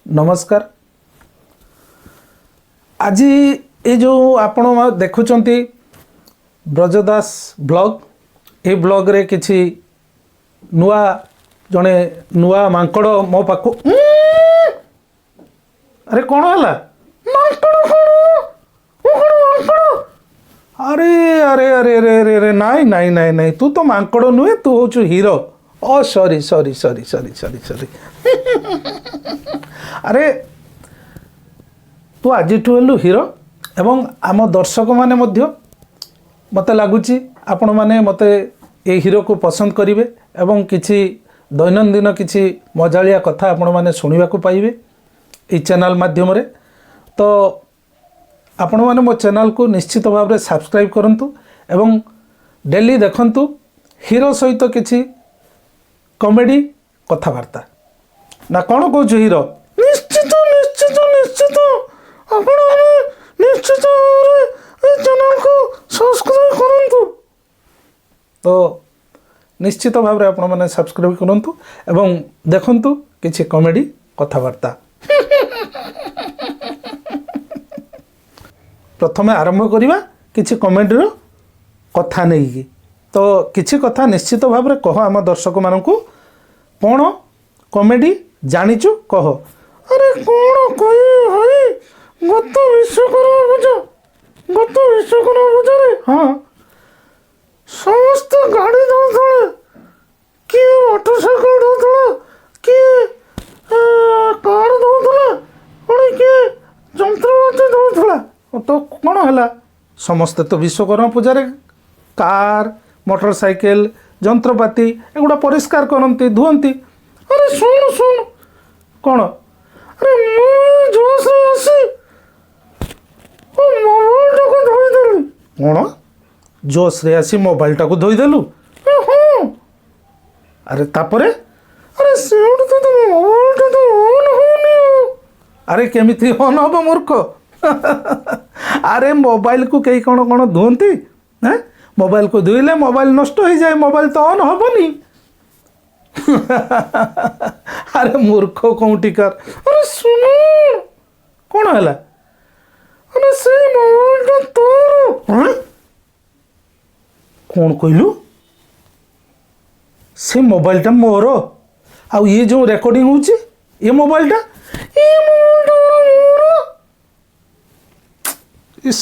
नमस्कार। आज ये जो आपण देखुंट ब्रजदास ब्लॉग ये ब्लॉग रे किछि नुआ जड़े नुआ मांकड़ मो पाखु अरे कौन है अरे अरे अरे अरे अरे अरे नाई नाई नाई नाई तू तो मांकड़ नुहे तू हूँ हीरो। ओ sorry sorry sorry sorry sorry sorry अरे तू आज हेलु हीरो एवं आम दर्शक माने मध्य मते लगुच आपण मैंने मते ये हीरो को पसंद करेंगे एवं किछि दैनंदिन किछि मजालिया कथा आपण मैंने शुणा पाइबे ये चैनल माध्यम रे। तो आपण मैंने मो चैनल को निश्चित भाव में सब्सक्राइब करंतु एवं डेली देखंतु हीरो सहित किछि कॉमेडी कथबार्ता ना कौन कौच हीरो निश्चित निश्चित निश्चित आपण निश्चित चैनल को सब्सक्राइब करंतु। तो निश्चित भाव में आपण मैंने सब्सक्राइब करंतु एवं देखंतु किछि कॉमेडी कथबार्ता। प्रथमे आरंभ करिबा किछि कॉमेडी रो कथा नहीं तो किछि कथा निश्चित भाव में कह आम दर्शक मानकु कौन कॉमेडी जानिचु कह। अरे कौन कही भाई गत विश्वकर्मा पूजा रे हाँ समस्त गाड़ी दौड़ा किए मोटरसाइकिल दौड़ा किए कार दौड़ा पुणी किए जंत्रपाति दौड़ा तो कौन है समस्ते तो विश्वकर्मा पूजा रे कार मोटरसाइकिल जंत्रपाति एगुड़ा परिष्कार करती धुअंती। अरे शुण शुण कौन अरे मुझे जोश आसी मोबाइल टाक धोईदेली कौन जोश रे आसी मोबाइल टाक धोईदेलु हाँ अरे तापरे अरे सेठ तो मोबाइल टा तो ऑन होनी अरे केमिति ऑन हम मूर्ख अरे मोबाइल को कई कौन कौन धुअंती हैं मोबाइल को धोइले मोबाइल नष्ट हो जाए मोबाइल तो ऑन हेनी अरे मूर्ख कौटिकार। अरे सुनो कौन है अरे से मोबाइल तोर कौन कहलु से मोबाइल मोर आ ये जो रेकर्डिंग होची ये मोबाइल मोर इस